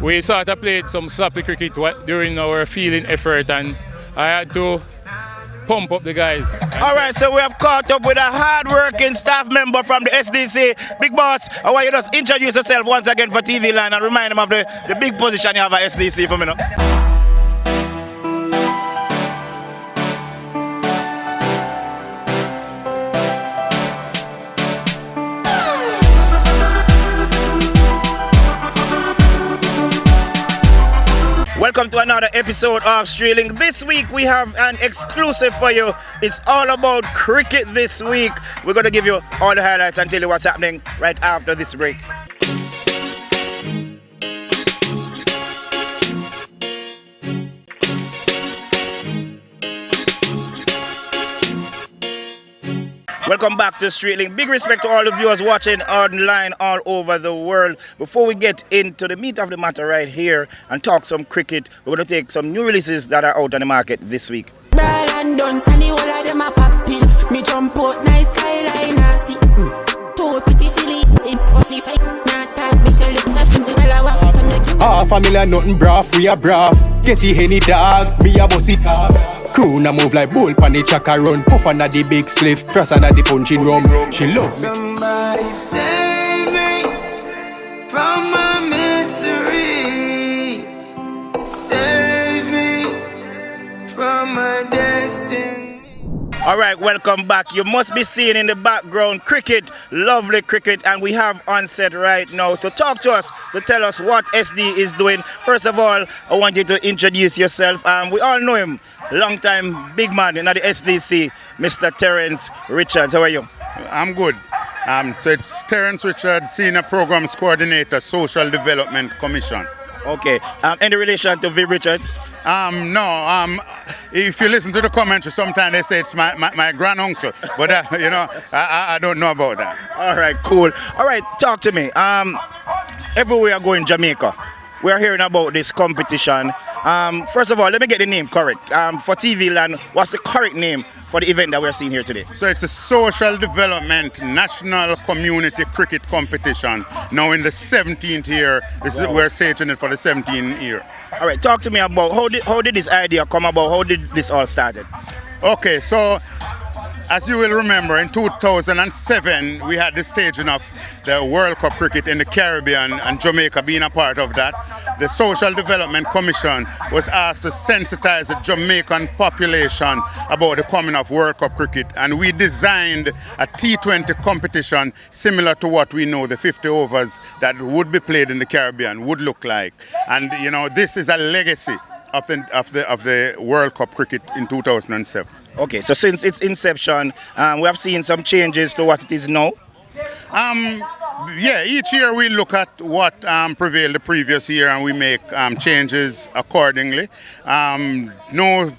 we sort of played some sloppy cricket during our fielding effort, and I had to pump up the guys. All right, so we have caught up with a hard-working staff member from the SDC Big Boss. I want you to just introduce yourself once again for TV Land and remind them of the big position you have at SDC for me now. Welcome to another episode of Streeling. This week we have an exclusive for you. It's all about cricket this week. We're going to give you all the highlights and tell you what's happening right after this break. Welcome back to Streetling. Big respect to all the viewers watching online all over the world. Before we get into the meat of the matter right here and talk some cricket, we're going to take some new releases that are out on the market this week. Family nothing braff, we a braff. Get the henny dog, me a bossy dog. Crew na move like bull pan the chaka run. Puff under the big spliff, press under the punching rum. She love me. Somebody save me from my misery. Save me from my destiny. All right, welcome back. You must be seeing in the background cricket, lovely cricket, and we have on set right now to talk to us, to tell us what SD is doing. First of all, I want you to introduce yourself. We all know him, long time big man in the SDC, Mr. Terence Richards. How are you? I'm good. So it's Terence Richards, Senior Programs Coordinator, Social Development Commission. Okay. Any relation to Viv Richards? No. If you listen to the commentary, sometimes they say it's my granduncle, but I don't know about that. All right, cool. All right, talk to me. Everywhere I go in Jamaica, we are hearing about this competition. First of all, let me get the name correct. For TV Land, what's the correct name for the event that we're seeing here today? So it's a Social Development National Community Cricket Competition. Now in the 17th year, we're staging it for the 17th year. All right, talk to me about how did this idea come about? How did this all started? Okay, so as you will remember, in 2007, we had the staging of the World Cup cricket in the Caribbean and Jamaica being a part of that. The Social Development Commission was asked to sensitize the Jamaican population about the coming of World Cup cricket, and we designed a T20 competition similar to what we know the 50 overs that would be played in the Caribbean would look like. And this is a legacy of the World Cup cricket in 2007. Okay, so since its inception, we have seen some changes to what it is now. Each year we look at what prevailed the previous year and we make changes accordingly. No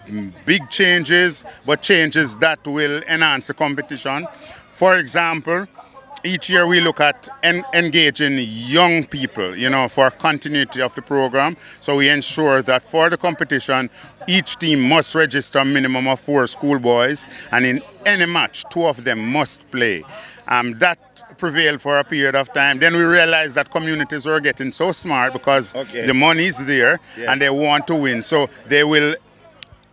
big changes, but changes that will enhance the competition. For example, each year we look at engaging young people, for continuity of the program. So we ensure that for the competition, each team must register a minimum of 4 schoolboys, and in any match, 2 of them must play. That prevailed for a period of time. Then we realized that communities were getting so smart because the money is there and they want to win. So they will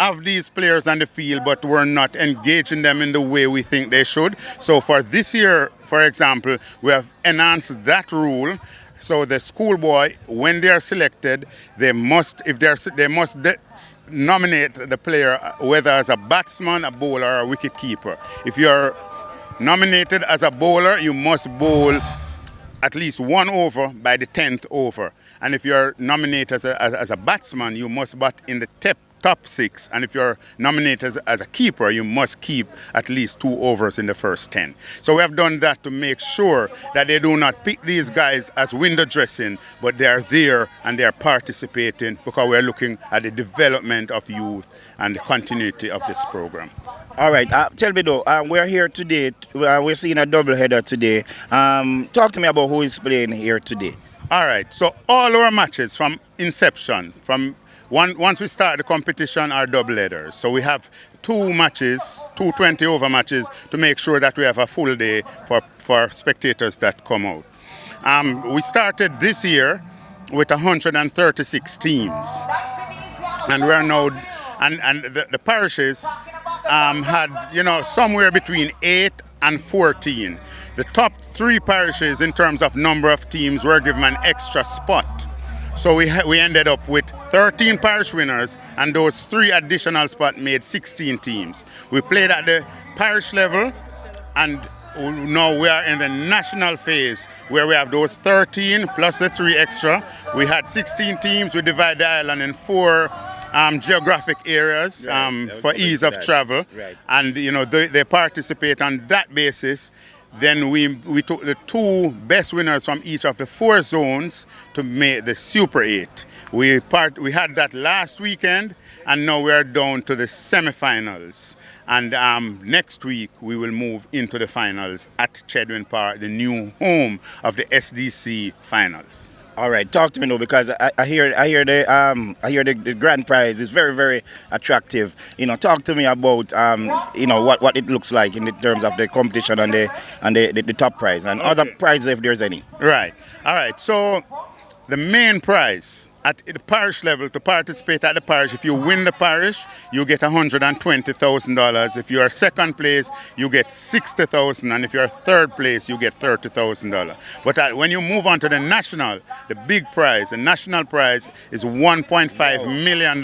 have these players on the field, but we're not engaging them in the way we think they should. So for this year, for example, we have enhanced that rule. So the schoolboy, when they are selected, they must nominate the player whether as a batsman, a bowler, or a wicket keeper. If you're nominated as a bowler, you must bowl at least 1 over by the 10th over. And if you're nominated as a batsman, you must bat in the top 6, and if you're nominated as a keeper, you must keep at least 2 overs in the first 10. So we have done that to make sure that they do not pick these guys as window dressing, but they are there and they are participating because we're looking at the development of youth and the continuity of this program. All right, tell me though, we're here today, we're seeing a doubleheader today. Talk to me about who is playing here today. All right, so all our matches from inception, once we start the competition, are double headers. So we have 2 matches, 2 20-over matches, to make sure that we have a full day for spectators that come out. We started this year with 136 teams. And we are now, and the parishes had, somewhere between 8 and 14. The top 3 parishes in terms of number of teams were given an extra spot. So we ended up with 13 parish winners, and those 3 additional spots made 16 teams. We played at the parish level, and now we are in the national phase where we have those 13 plus the 3 extra. We had 16 teams. We divide the island in 4 geographic areas for ease of travel, and they participate on that basis. Then we took the 2 best winners from each of the 4 zones to make the Super 8. We had that last weekend, and now we are down to the semifinals. And next week we will move into the finals at Chedwin Park, the new home of the SDC finals. All right, talk to me now, because I hear the grand prize is very, very attractive. Talk to me about what it looks like in terms of the competition and the top prize and other prizes if there's any. Right. All right. So the main prize at the parish level, to participate at the parish, if you win the parish, you get $120,000. If you are second place, you get $60,000, and if you are third place, you get $30,000. But when you move on to the national, the big prize, the national prize is $1.5 million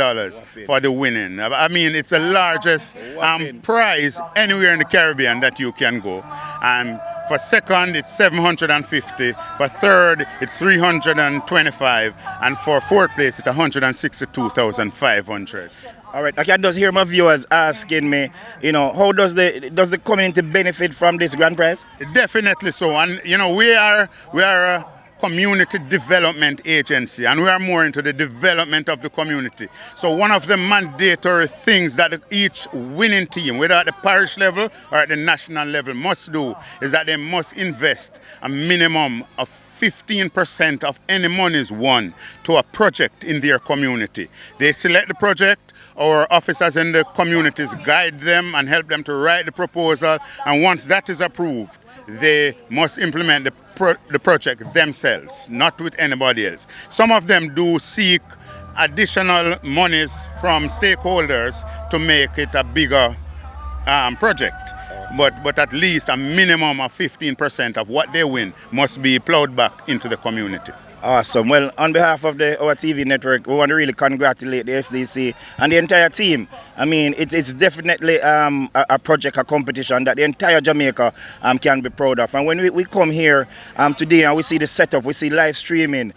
for the winning. I mean, it's the largest prize anywhere in the Caribbean that you can go. For second, it's $750. For third, it's $325, and for fourth place, it's $162,500. All right, I can just hear my viewers asking me, how does the community benefit from this grand prize? Definitely so, and we are a community development agency, and we are more into the development of the community. So one of the mandatory things that each winning team, whether at the parish level or at the national level, must do is that they must invest a minimum of 15% of any monies won to a project in their community. They select the project, our officers in the communities guide them and help them to write the proposal, and once that is approved, they must implement the project themselves, not with anybody else. Some of them do seek additional monies from stakeholders to make it a bigger project. But at least a minimum of 15% of what they win must be plowed back into the community. Awesome. Well, on behalf of our TV network, we want to really congratulate the SDC and the entire team. I mean, it's definitely a project, a competition that the entire Jamaica can be proud of. And when we come here today and we see the setup, we see live streaming,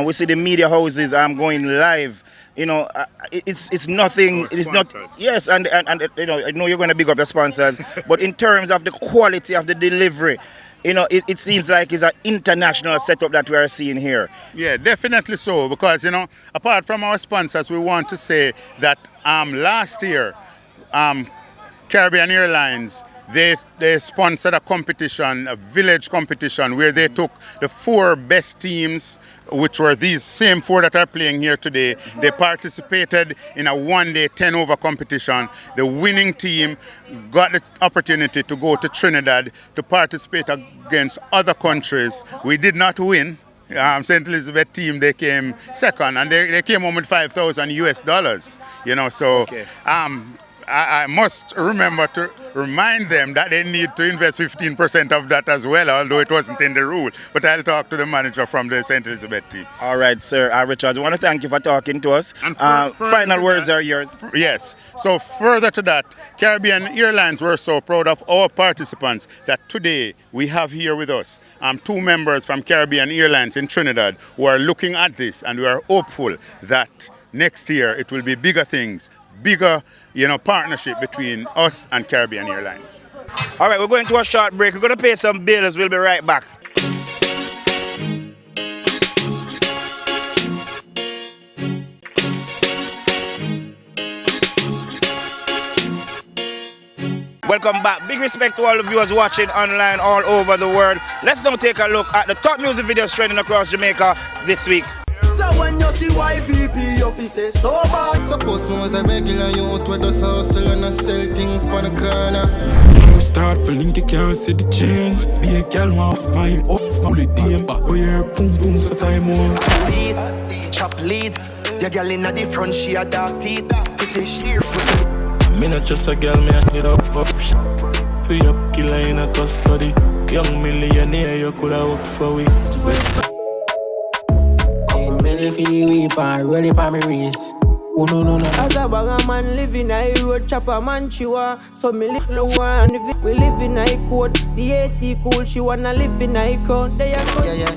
we see the media houses going live. It's nothing. It's not. Yes, and I know you're going to big up the sponsors, but in terms of the quality of the delivery, it seems like it's an international setup that we are seeing here. Yeah, definitely so, because, apart from our sponsors, we want to say that last year, Caribbean Airlines, they sponsored a competition, a village competition, where they took the 4 best teams, which were these same 4 that are playing here today. They participated in a one-day 10-over competition. The winning team got the opportunity to go to Trinidad to participate against other countries. We did not win. St. Elizabeth team, they came second, and they came home with $5,000 US. So okay. I must remember to remind them that they need to invest 15% of that as well, although it wasn't in the rule. But I'll talk to the manager from the St. Elizabeth team. All right, sir. Richards, I want to thank you for talking to us. And final words are yours. Yes. So further to that, Caribbean Airlines were so proud of our participants that today we have here with us 2 members from Caribbean Airlines in Trinidad who are looking at this, and we are hopeful that next year it will be bigger things, bigger partnership between us and Caribbean Airlines. All right, we're going to a short break. We're going to pay some bills. We'll be right back. Welcome back. Big respect to all the viewers watching online all over the world. Let's now take a look at the top music videos trending across Jamaica this week. So when you see white people VP office so bad. Suppose me was a regular youth with us hustle and I sell things on the corner. We start feeling you can't see the change. Be a girl want to find up, bullet DM back. We hear boom boom so time on. Lead, chop leads. The girl in the front, she a dark teeth. Pretty sheer foot. Me not just a girl, me a hit up. Free up killer in a custody. Young millionaire, you coulda work for we. Ready for the weep and ready for me race. Oh no. As a bag man living a road, chopper man she want. So me little one, we live in a code. The AC cool, she wanna live in a crowd. Yeah.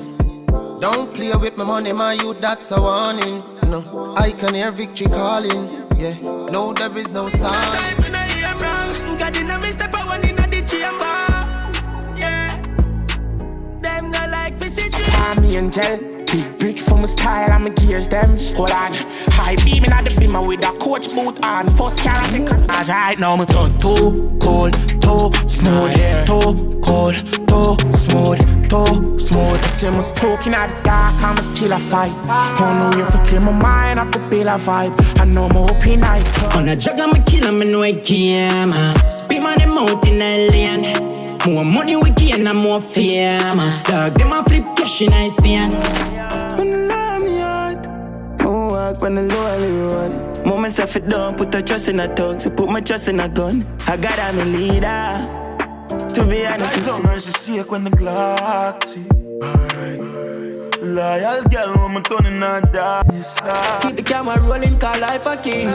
Don't play with my money, my youth, that's a warning. No, I can hear victory calling. Yeah, no, there is no star. Time when I am wrong, God in a mistake, I want in the chamber. Yeah, them not like visit. I'm the angel. Big brick for my style and my gears them. Hold on, high beaming at the beamer with a coach boot on. First car I think as right now me turn too cold, too smooth, too cold, too smooth, too smooth. The same was talking at the dark, I'm still a fight. Don't know if I clear my mind, I feel build a vibe. I know my open night. On a jug I'm a killer, me know it came. Be man them out in the lane. More money we gain and more fame. Dog, them a flip cash in a span. When the love me out, I walk on the lonely road. Moments I fit down, put a trust in a tongue, so put my trust in a gun. I got a me leader. To be honest, don't mercy shake when the Glock see. Loyal girl, when I'm turning on that. Keep the camera rolling, call life a key.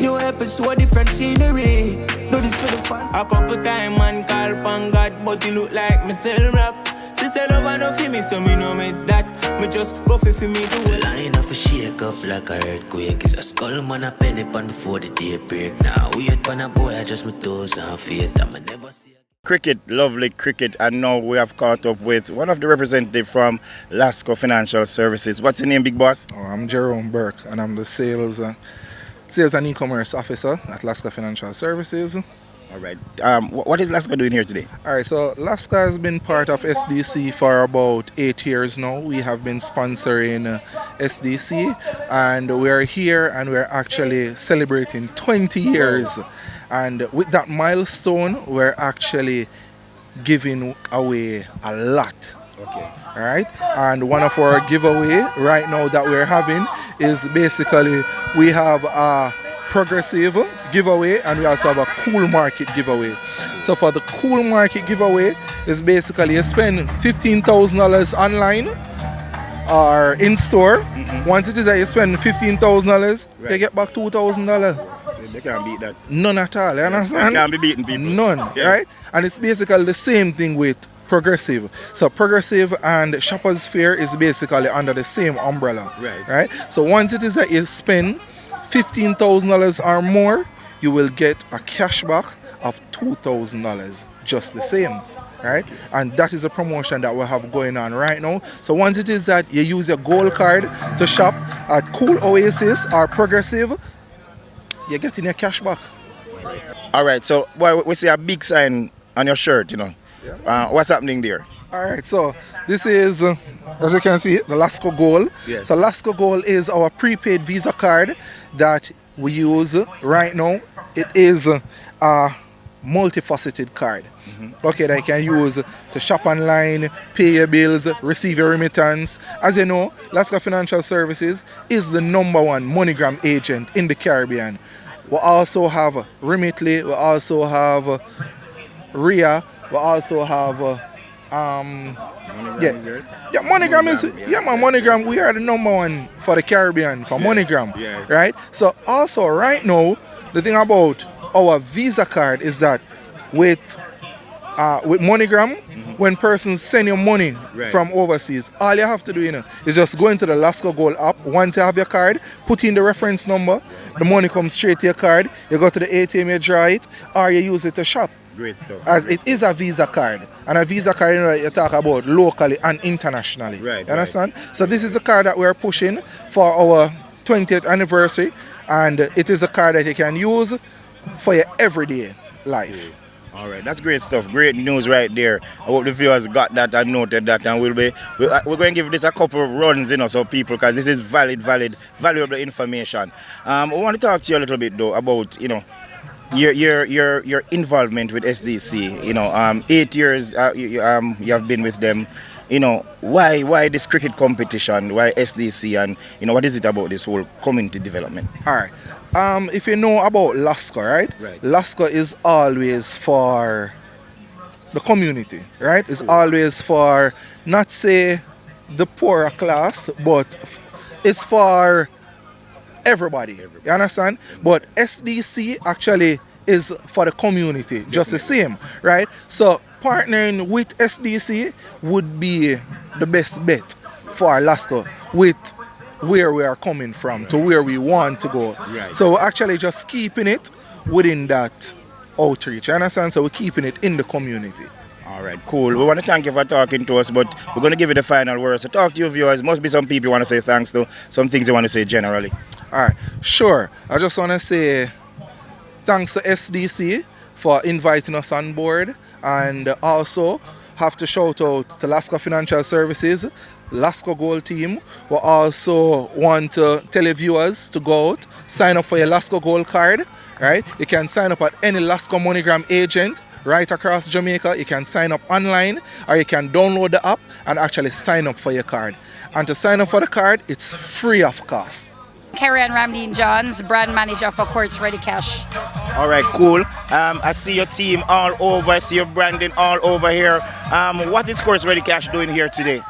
New episode, different scenery. Do this for the fun. A couple time man call pan God, but he look like me sell rap. She said love no for me, so me know it's that. Me just go for me do it. Line off a shake up like a earthquake. It's a skull man a penny pan before the day break. Now wait pan a boy, I just my toes and feet. I'ma never see. Cricket, lovely cricket, and now we have caught up with one of the representatives from Lasco Financial Services. What's your name, Big Boss? Oh, I'm Jerome Burke, and I'm the sales and e-commerce officer at Lasco Financial Services. All right. What is Lasco doing here today? All right, so Lasco has been part of SDC for about 8 years now. We have been sponsoring SDC, and we're here and we're actually celebrating 20 years. And with that milestone, we're actually giving away a lot. Okay. All right. And one of our giveaway right now that we're having is basically we have a progressive giveaway and we also have a cool market giveaway. So for the cool market giveaway is basically you spend $15,000 online or in store. Once it is that you spend $15,000, you get back $2,000. So they can't beat that. None at all, you understand? They can't be beating people. None, yeah. Right? And it's basically the same thing with Progressive. So Progressive and Shoppers Fair is basically under the same umbrella. Right? So once it is that you spend $15,000 or more, you will get a cashback of $2,000 just the same. Right? And that is a promotion that we have going on right now. So once it is that you use your gold card to shop at Cool Oasis or Progressive, you're getting your cash back. All right, so we see a big sign on your shirt, you know. Yeah. What's happening there? All right, so this is, as you can see, the Lasco Gold. Yes. So Lasco Gold is our prepaid Visa card that we use right now. It is a multifaceted card. Okay, that you can use to shop online, pay your bills, receive your remittance. As you know, Lasco Financial Services is the #1 MoneyGram agent in the Caribbean. We also have Remitly, we also have RIA, we also have MoneyGram is yours? Yeah, MoneyGram is MoneyGram. We are the #1 for the Caribbean for MoneyGram. Yeah. Right? So also right now, the thing about our Visa card is that with MoneyGram, when persons send you money from overseas, all you have to do is just go into the Lasco Gold app. Once you have your card, put in the reference number, the money comes straight to your card, you go to the ATM, you draw it, or you use it to shop. Great stuff. As it is a Visa card, and a Visa card you talk about locally and internationally. You understand? So this is a card that we're pushing for our 20th anniversary, and it is a card that you can use for your everyday life. All right, that's great stuff. Great news right there. I hope the viewers got that and noted that, and we're going to give this a couple of runs, so people, because this is valuable information. I want to talk to you a little bit though about, your involvement with SDC. 8 years you have been with them. Why this cricket competition? Why SDC? And what is it about this whole community development? All right. If you know about LASCO, right? LASCO is always for the community, right? It's always for, not say the poorer class, but it's for everybody. You understand? But SDC actually is for the community, just the same, right? So partnering with SDC would be the best bet for LASCO with where we are coming from to where we want to go. So actually just keeping it within that outreach, you understand? So we're keeping it in the community. All right, cool. We want to thank you for talking to us, but we're going to give you the final words. So talk to your viewers. Must be some people you want to say thanks to, some things you want to say generally. All right, sure. I just want to say thanks to SDC for inviting us on board, and also have to shout out to LASCO Financial Services, LASCO Gold Team. We also want to tell your viewers to go out, sign up for your LASCO Gold card, right? You can sign up at any LASCO MoneyGram agent right across Jamaica. You can sign up online, or you can download the app and actually sign up for your card. And to sign up for the card, it's free of cost. Karen Ramdeen Johns, brand manager for Courts Ready Cash. All right, cool. I see your team all over. I see your branding all over here. What is Courts Ready Cash doing here today?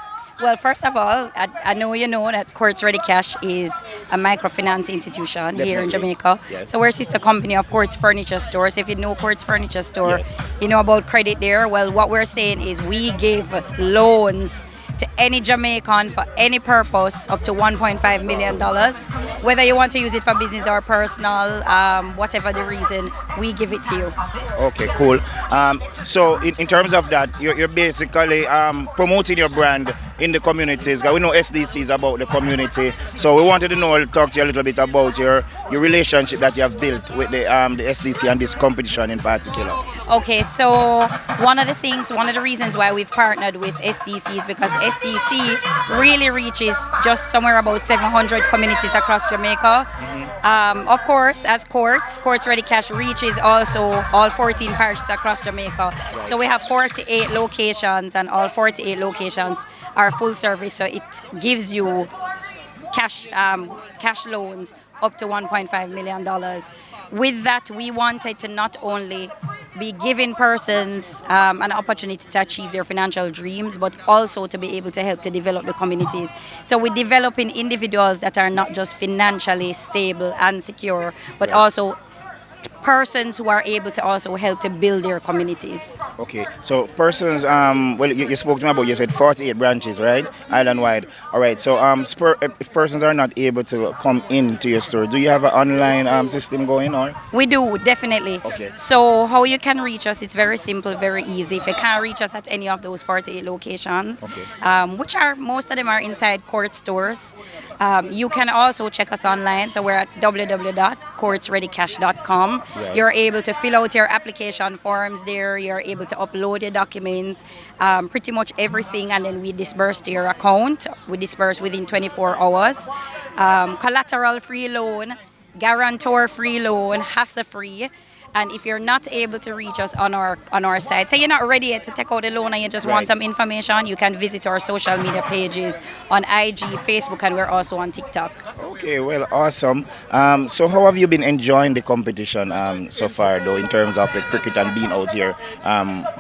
Well, first of all, I know you know that Courts Ready Cash is a microfinance institution here in Jamaica. Yes. So we're a sister company of Courts Furniture Store. So if you know Courts Furniture Store, you know about credit there. Well, what we're saying is we give loans to any Jamaican for any purpose up to $1.5 million. Whether you want to use it for business or personal, whatever the reason, we give it to you. Okay, cool. So in terms of that, you're basically promoting your brand in the communities. We know SDC is about the community. So we wanted to talk to you a little bit about your relationship that you have built with the SDC and this competition in particular. Okay, so one of the reasons why we've partnered with SDC is because SDC really reaches just somewhere about 700 communities across Jamaica. Of course, as Courts Ready Cash reaches also all 14 parishes across Jamaica. So we have 48 locations, and all 48 locations are full service. So it gives you cash loans up to $1.5 million. With that, we wanted to not only be giving persons an opportunity to achieve their financial dreams, but also to be able to help to develop the communities. So we're developing individuals that are not just financially stable and secure, but also persons who are able to also help to build their communities. Okay, so persons, well, you spoke to me about, you said 48 branches, right? Island-wide. All right, so if persons are not able to come into your store, do you have an online system going on? We do, definitely. Okay. So how you can reach us, it's very simple, very easy. If you can't reach us at any of those 48 locations, which are, most of them are inside court stores, you can also check us online. So we're at www.courtsreadycash.com. Right. You're able to fill out your application forms there. You're able to upload your documents, pretty much everything, and then we disperse to your account. We disperse within 24 hours. Collateral-free loan, guarantor-free loan, hassle-free. And if you're not able to reach us on our site, say you're not ready yet to take out a loan and you just want some information, you can visit our social media pages on IG, Facebook, and we're also on TikTok. Okay, well, awesome. So how have you been enjoying the competition so far, though, in terms of the cricket and being out here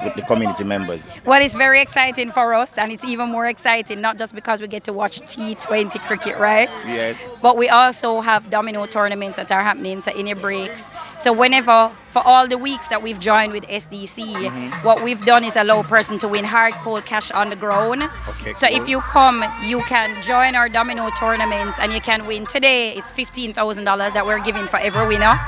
with the community members? Well, it's very exciting for us, and it's even more exciting, not just because we get to watch T20 cricket, right? Yes. But we also have domino tournaments that are happening, so in your breaks. So whenever, for all the weeks that we've joined with SDC, what we've done is allow a person to win hard cold cash on the ground. Okay, so cool. if you come, you can join our domino tournaments and you can win. Today it's $15,000 that we're giving for every winner.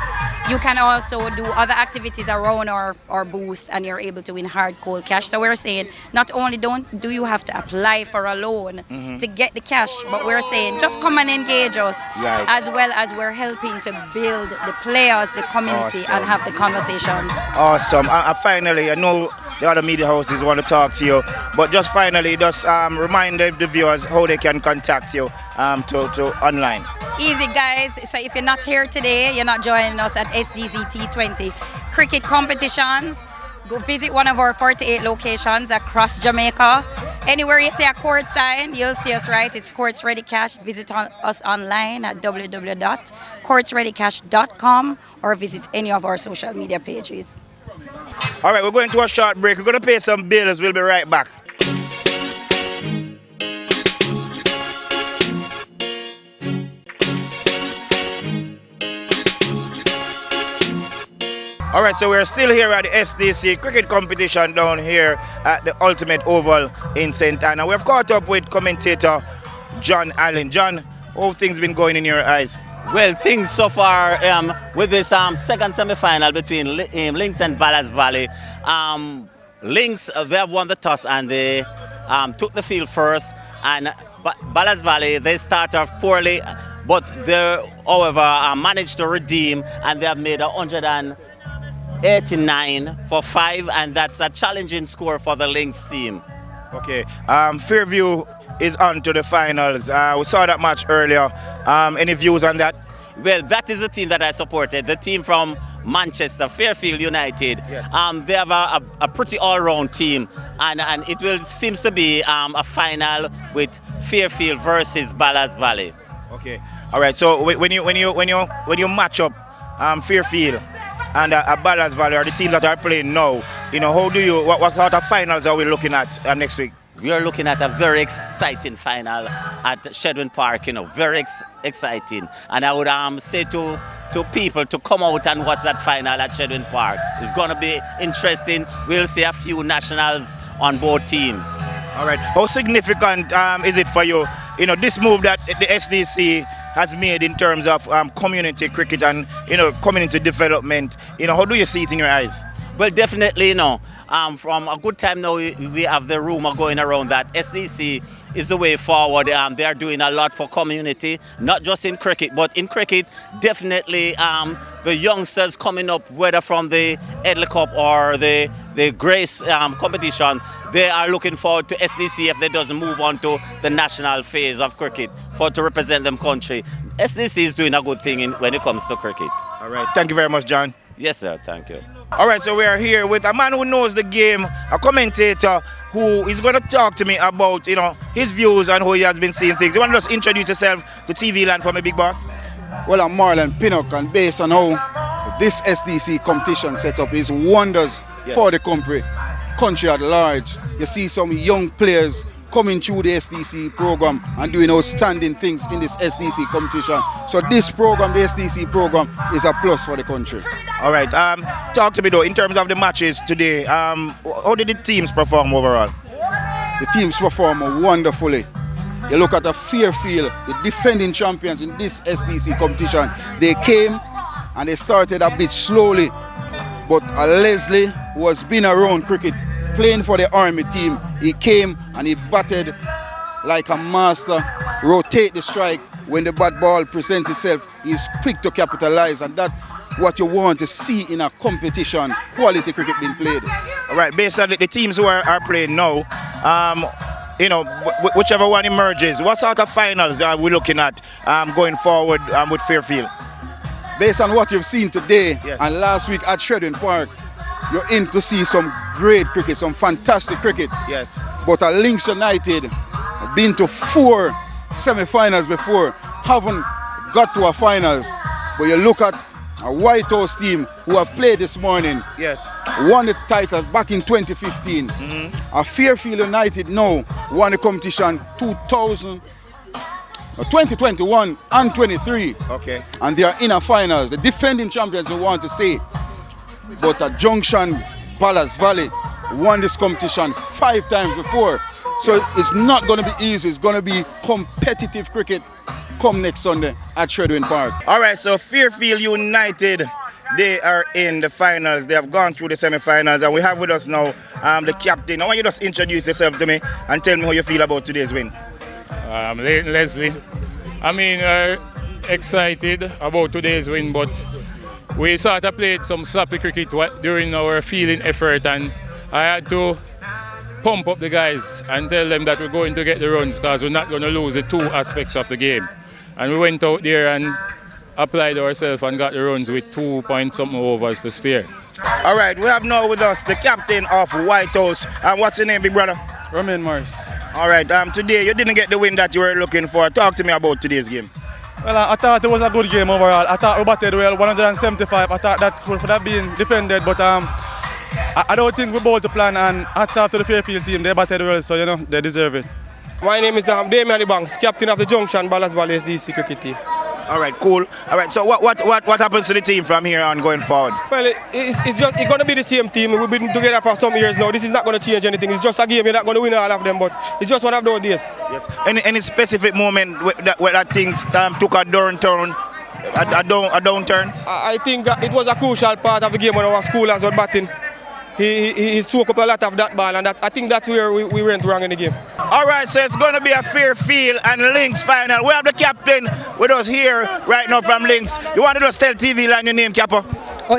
you can also do other activities around our booth and you're able to win hard cold cash. So we're saying not only do you have to apply for a loan to get the cash, but we're saying just come and engage us, as well as we're helping to build the players, the community, and have the conversations. Awesome. Finally, I know the other media houses want to talk to you, but just finally, just remind the viewers how they can contact you to online. Easy, guys. So if you're not here today, you're not joining us at SDC T20 cricket competitions, go visit one of our 48 locations across Jamaica. Anywhere you see a court sign, you'll see us, right? It's Courts Ready Cash. Visit us online at www.courtsreadycash.com or visit any of our social media pages. All right, we're going to a short break. We're going to pay some bills. We'll be right back. All right, so we're still here at the SDC cricket competition down here at the Ultimate Oval in St. Anna. We've caught up with commentator John Allen. John, how things been going in your eyes? Well, things so far with this second semi-final between Lynx and Ballas Valley. Lynx, they have won the toss and they took the field first. And Ballas Valley, they start off poorly, but they, however, managed to redeem and they have made 189 for 5, and that's a challenging score for the Lynx team. Okay, Fairview is on to the finals. We saw that match earlier. Any views on that? Well, that is the team that I supported, the team from Manchester, Fairfield United. Yes. They have a pretty all-round team, and it seems to be a final with Fairfield versus Ballas Valley. Okay, all right. So when you match up Fairfield and Ballas Valley, are the teams that are playing now, how do you? What sort of finals are we looking at next week? We are looking at a very exciting final at Shedwin Park, very exciting. And I would say to people to come out and watch that final at Shedwin Park. It's going to be interesting. We'll see a few nationals on both teams. All right. How significant is it for you, this move that the SDC has made in terms of community cricket and, community development? How do you see it in your eyes? Well, definitely, from a good time now, we have the rumor going around that SDC is the way forward. They are doing a lot for community, not just in cricket, but in cricket, definitely the youngsters coming up, whether from the Edley Cup or the Grace competition, they are looking forward to SDC if they doesn't move on to the national phase of cricket to represent them country. SDC is doing a good thing when it comes to cricket. All right. Thank you very much, John. Yes, sir. Thank you. All right, so we are here with a man who knows the game, a commentator who is going to talk to me about, his views and how he has been seeing things. You want to just introduce yourself to TV land for me, Big Boss? Well, I'm Marlon Pinnock, and based on how this SDC competition setup is wonders for the country at large. You see some young players coming through the SDC program and doing outstanding things in this SDC competition. So this program, the SDC program, is a plus for the country. All right, talk to me though, in terms of the matches today, how did the teams perform overall? The teams perform wonderfully. You look at the Fairfield, the defending champions in this SDC competition. They came and they started a bit slowly, but Leslie, who has been around cricket, playing for the Army team, he came and he batted like a master, rotate the strike. When the bat ball presents itself, he's quick to capitalize, and that's what you want to see in a competition, quality cricket being played. All right, based on the teams who are playing now, whichever one emerges, what sort of finals are we looking at going forward with Fairfield? Based on what you've seen today and last week at Shedwin Park, you're in to see some great cricket, some fantastic cricket. Yes. But at Lynx United, been to 4 semi-finals before, haven't got to a finals. But you look at a White House team who have played this morning, won the title back in 2015. A Fairfield United now won the competition 2021 and 23. Okay. And they are in a finals. The defending champions, you want to say. But at Junction, Ballas Valley won this competition 5 times before. So it's not going to be easy. It's going to be competitive cricket come next Sunday at Shedwin Park. All right, so Fairfield United they are in the finals. They have gone through the semi-finals, and we have with us now the captain. I want you to just introduce yourself to me and tell me how you feel about today's win. Leslie. I mean, excited about today's win, but we sort of played some sloppy cricket during our fielding effort, and I had to pump up the guys and tell them that we're going to get the runs because we're not going to lose the two aspects of the game. And we went out there and applied ourselves and got the runs with 2 point something overs to spare. All right, we have now with us the captain of White House. And what's your name, big brother? Romain Morris. All right, today you didn't get the win that you were looking for. Talk to me about today's game. Well, I thought it was a good game overall. I thought we batted well, 175. I thought that could have been defended, but I don't think we bowled to plan, and hats off to the Fairfield team. They batted well, so you know, they deserve it. My name is Damian Banks, captain of the Junction Ballas Valley SDC cricket team. All right, cool. All right, so what happens to the team from here on going forward? Well, it's going to be the same team. We've been together for some years now. This is not going to change anything. It's just a game. You're not going to win all of them, but it's just one of those days. Yes. Any specific moment where that things took a downturn? A downturn? I think it was a crucial part of the game when our schoolers were batting. He soaked up a lot of that ball, and I think that's where we went wrong in the game. All right, so it's going to be a Fairfield and Lynx final. We have the captain with us here right now from Lynx. You want to just tell TV line your name, Capo?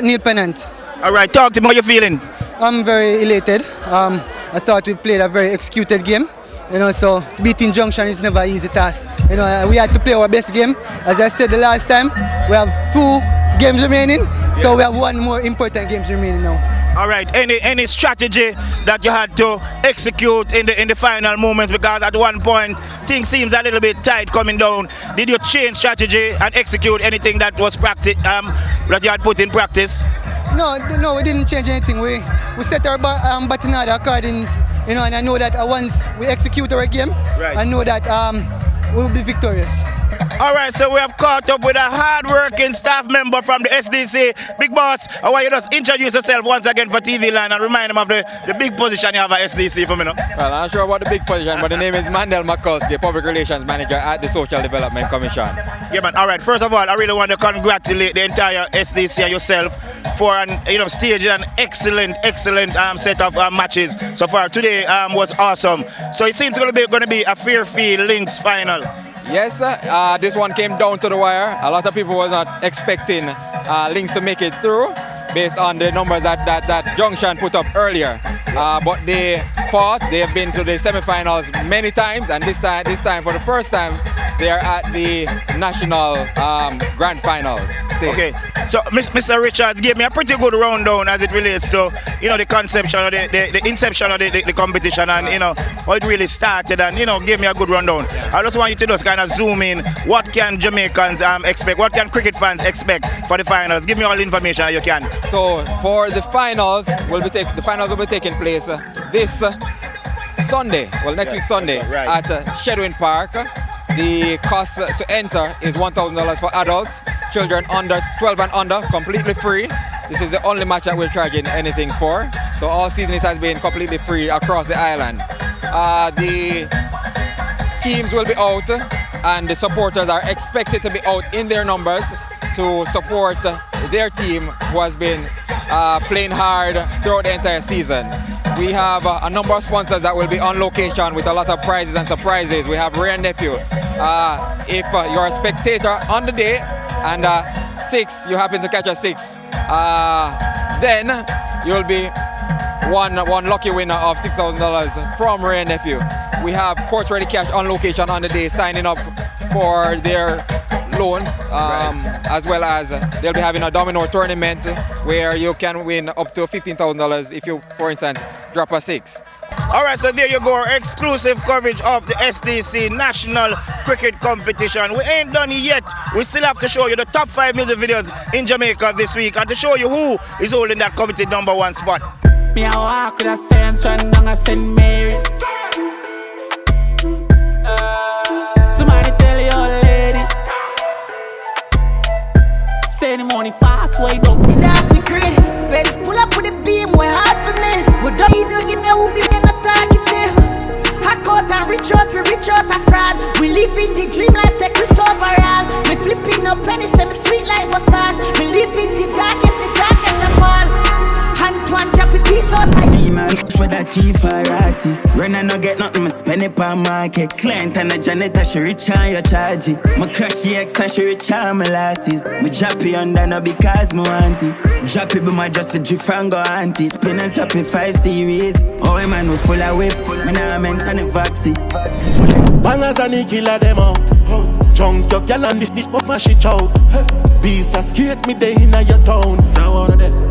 Neil Pennant. All right, talk to me how you're feeling. I'm very elated. I thought we played a very executed game. You know, so beating Junction is never an easy task. You know, we had to play our best game. As I said the last time, we have 2 games remaining, so we have 1 more important game remaining now. All right, any strategy that you had to execute in the final moments, because at one point things seems a little bit tight coming down. Did you change strategy and execute anything that was that you had put in practice? No, we didn't change anything. We set our batting order according, you know, and I know that once we execute our game, I know that we will be victorious. All right, so we have caught up with a hard-working staff member from the SDC Big Boss. I want you to just introduce yourself once again for TV line and remind them of the big position you have at SDC for me now. Well, I'm not sure about the big position, but the name is Mandel Makulski, Public Relations Manager at the Social Development Commission. Yeah, man. All right, first of all, I really want to congratulate the entire SDC and yourself for staging an excellent set of matches so far. Today was awesome. So it seems going to be a Fairfield Lynx final. Yes, this one came down to the wire. A lot of people were not expecting Lynx to make it through based on the numbers that Junction put up earlier. But they fought. They have been to the semi-finals many times, and this time for the first time, they are at the national grand final stage. Okay, so Mr. Richards gave me a pretty good rundown as it relates to the conception or the inception of the competition, and how it really started, and gave me a good rundown. I just want you to just kind of zoom in. What can Jamaicans expect? What can cricket fans expect for the finals? Give me all the information that you can. So for the finals, will be taking place this Sunday. Well, next week Sunday at Shedwin Park. The cost to enter is $1,000 for adults. Children under 12 and under, completely free. This is the only match that we're charging anything for. So all season it has been completely free across the island. The teams will be out, and the supporters are expected to be out in their numbers to support their team, who has been playing hard throughout the entire season. We have a number of sponsors that will be on location with a lot of prizes and surprises. We have Ray and Nephew. If you're a spectator on the day and you happen to catch a 6, then you'll be one lucky winner of $6,000 from Ray and Nephew. We have court ready cash on location on the day, signing up for their loan, as well as they'll be having a domino tournament where you can win up to $15,000 if you, for instance, drop a 6. All right, so there you go, exclusive coverage of the SDC National Cricket Competition. We ain't done yet. We still have to show you the top 5 music videos in Jamaica this week, and to show you who is holding that coveted #1 spot. Me a walk with a sense when I St. Mary's. Somebody tell your lady, send the money fast, way down. Did have the grid, Benz pull up with the beam, we're hard for miss. We don't need to give me who be in the target there. Hack out and reach out a fraud. We live in the dream life, take Chris overall. Me flipping up penny, semi sweet like massage. Me live in the darkest for that T4 artist. When I no get nothing, I spend it on market. Client and a janitor, she rich on your charge it. My crush the ex and she rich on my lasses. Me drop it under no because me want it. Drop it, but my just for drift and go auntie. Spinners drop it 5 series. Oh, man, we full of whip. Me nah mention the vaccine. Bangers and the killer them out. Junk your girl and this puff my shit out. Beast a skate me day in your town. So one of them.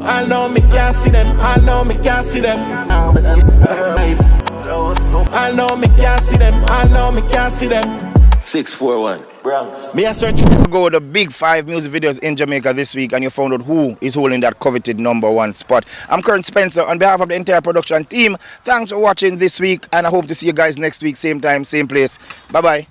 I know me can't see them. I know me can't see them. I know me can't see them. I know me can't see them. 641 Bronx. Me a search go the big 5 music videos in Jamaica this week, and you found out who is holding that coveted #1 spot. I'm Current Spencer on behalf of the entire production team. Thanks for watching this week, and I hope to see you guys next week, same time, same place. Bye bye.